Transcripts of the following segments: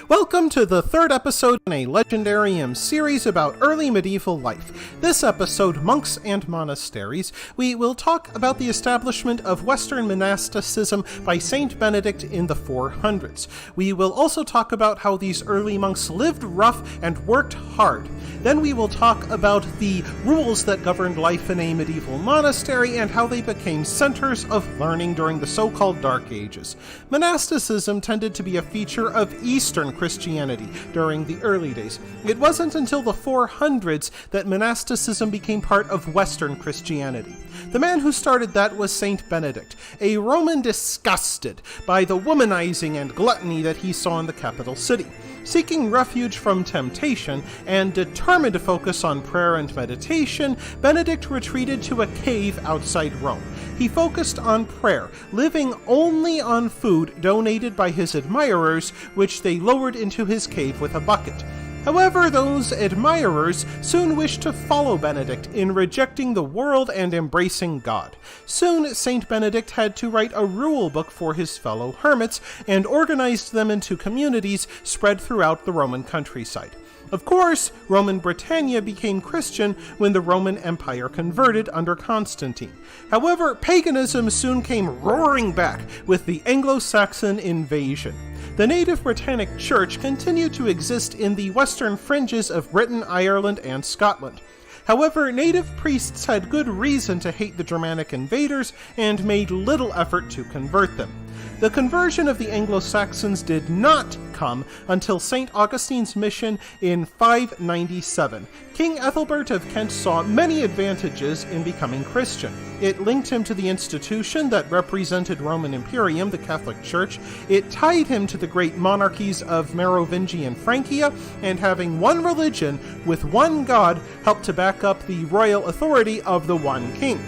Welcome to the third episode in a Legendarium series about early medieval life. This episode, Monks and Monasteries, we will talk about the establishment of Western monasticism by Saint Benedict in the 400s. We will also talk about how these early monks lived rough and worked hard. Then we will talk about the rules that governed life in a medieval monastery and how they became centers of learning during the so-called Dark Ages. Monasticism tended to be a feature of Eastern Christianity during the early days. It wasn't until the 400s that monasticism became part of Western Christianity. The man who started that was Saint Benedict, a Roman disgusted by the womanizing and gluttony that he saw in the capital city. Seeking refuge from temptation and determined to focus on prayer and meditation, Benedict retreated to a cave outside Rome. He focused on prayer, living only on food donated by his admirers, which they lowered into his cave with a bucket. However, those admirers soon wished to follow Benedict in rejecting the world and embracing God. Soon, Saint Benedict had to write a rule book for his fellow hermits and organized them into communities spread throughout the Roman countryside. Of course, Roman Britannia became Christian when the Roman Empire converted under Constantine. However, paganism soon came roaring back with the Anglo-Saxon invasion. The native Britannic Church continued to exist in the western fringes of Britain, Ireland, and Scotland. However, native priests had good reason to hate the Germanic invaders and made little effort to convert them. The conversion of the Anglo-Saxons did not come until St. Augustine's mission in 597. King Ethelbert of Kent saw many advantages in becoming Christian. It linked him to the institution that represented Roman Imperium, the Catholic Church. It tied him to the great monarchies of Merovingian Francia, and having one religion with one God helped to back up the royal authority of the one king.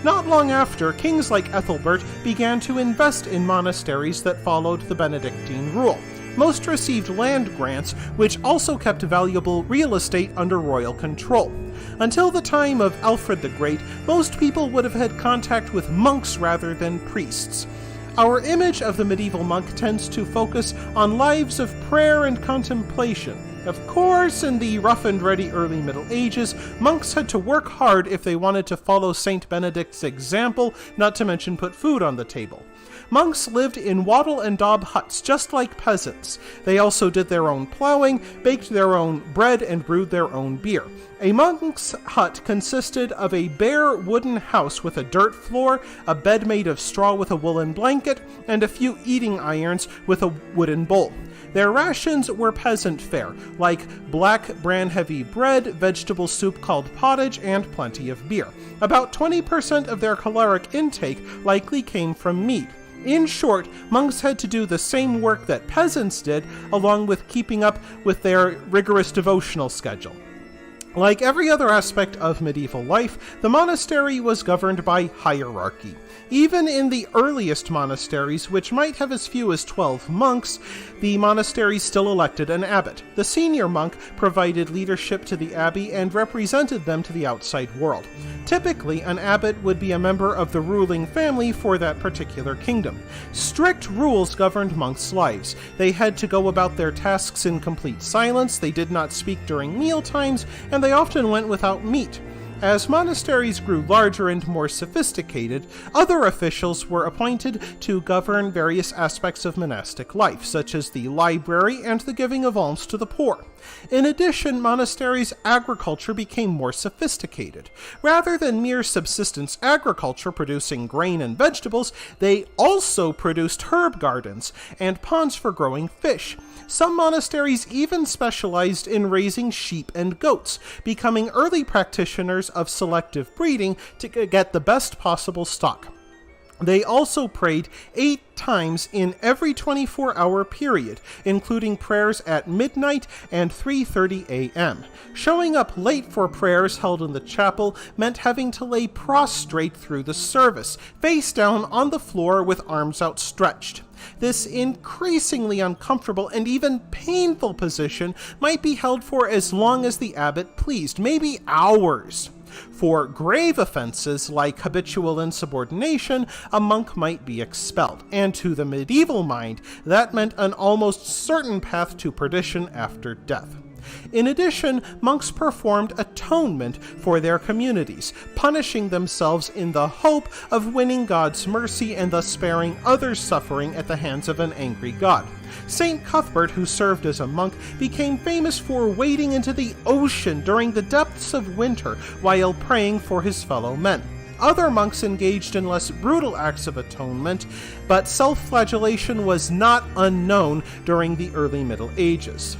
Not long after, kings like Ethelbert began to invest in monasteries that followed the Benedictine rule. Most received land grants, which also kept valuable real estate under royal control. Until the time of Alfred the Great, most people would have had contact with monks rather than priests. Our image of the medieval monk tends to focus on lives of prayer and contemplation. Of course, in the rough-and-ready early Middle Ages, monks had to work hard if they wanted to follow Saint Benedict's example, not to mention put food on the table. Monks lived in wattle and daub huts just like peasants. They also did their own plowing, baked their own bread, and brewed their own beer. A monk's hut consisted of a bare wooden house with a dirt floor, a bed made of straw with a woolen blanket, and a few eating irons with a wooden bowl. Their rations were peasant fare, like black bran-heavy bread, vegetable soup called pottage, and plenty of beer. About 20% of their caloric intake likely came from meat. In short, monks had to do the same work that peasants did, along with keeping up with their rigorous devotional schedule. Like every other aspect of medieval life, the monastery was governed by hierarchy. Even in the earliest monasteries, which might have as few as 12 monks, the monasteries still elected an abbot. The senior monk provided leadership to the abbey and represented them to the outside world. Typically, an abbot would be a member of the ruling family for that particular kingdom. Strict rules governed monks' lives. They had to go about their tasks in complete silence, they did not speak during meal times, and they often went without meat. As monasteries grew larger and more sophisticated, other officials were appointed to govern various aspects of monastic life, such as the library and the giving of alms to the poor. In addition, monasteries' agriculture became more sophisticated. Rather than mere subsistence agriculture producing grain and vegetables, they also produced herb gardens and ponds for growing fish. Some monasteries even specialized in raising sheep and goats, becoming early practitioners of selective breeding to get the best possible stock. They also prayed 8 times in every 24-hour period, including prayers at midnight and 3:30 a.m. Showing up late for prayers held in the chapel meant having to lay prostrate through the service, face down on the floor with arms outstretched. This increasingly uncomfortable and even painful position might be held for as long as the abbot pleased, maybe hours. For grave offenses like habitual insubordination, a monk might be expelled, and to the medieval mind, that meant an almost certain path to perdition after death. In addition, monks performed atonement for their communities, punishing themselves in the hope of winning God's mercy and thus sparing others suffering at the hands of an angry God. Saint Cuthbert, who served as a monk, became famous for wading into the ocean during the depths of winter while praying for his fellow men. Other monks engaged in less brutal acts of atonement, but self-flagellation was not unknown during the early Middle Ages.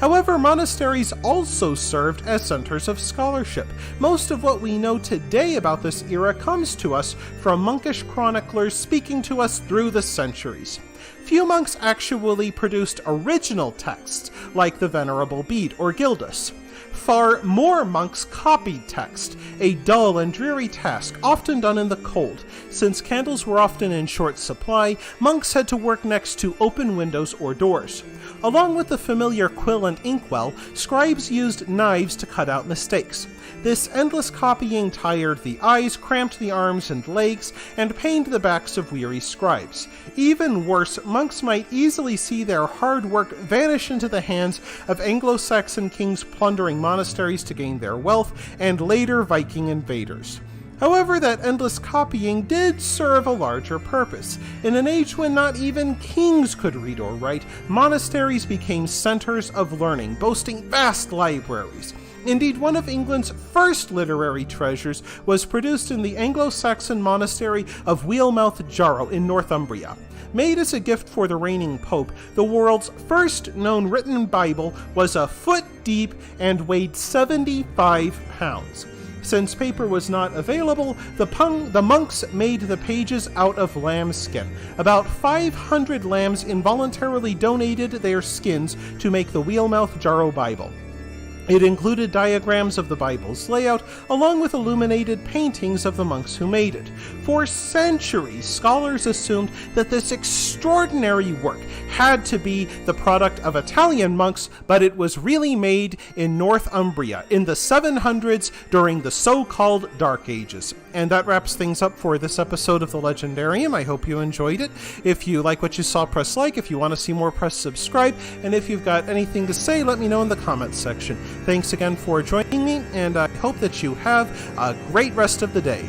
However, monasteries also served as centers of scholarship. Most of what we know today about this era comes to us from monkish chroniclers speaking to us through the centuries. Few monks actually produced original texts, like the Venerable Bede or Gildas. Far more monks copied text, a dull and dreary task often done in the cold. Since candles were often in short supply, monks had to work next to open windows or doors. Along with the familiar quill and inkwell, scribes used knives to cut out mistakes. This endless copying tired the eyes, cramped the arms and legs, and pained the backs of weary scribes. Even worse, monks might easily see their hard work vanish into the hands of Anglo-Saxon kings plundering monasteries to gain their wealth, and later Viking invaders. However, that endless copying did serve a larger purpose. In an age when not even kings could read or write, monasteries became centers of learning, boasting vast libraries. Indeed, one of England's first literary treasures was produced in the Anglo-Saxon monastery of Wealmouth Jarrow in Northumbria. Made as a gift for the reigning pope, the world's first known written Bible was a foot deep and weighed 75 pounds. Since paper was not available, the monks made the pages out of lambskin. About 500 lambs involuntarily donated their skins to make the Wealmouth Jarrow Bible. It included diagrams of the Bible's layout, along with illuminated paintings of the monks who made it. For centuries, scholars assumed that this extraordinary work had to be the product of Italian monks, but it was really made in Northumbria in the 700s during the so-called Dark Ages. And that wraps things up for this episode of The Legendarium. I hope you enjoyed it. If you like what you saw, press like. If you want to see more, press subscribe. And if you've got anything to say, let me know in the comments section. Thanks again for joining me, and I hope that you have a great rest of the day.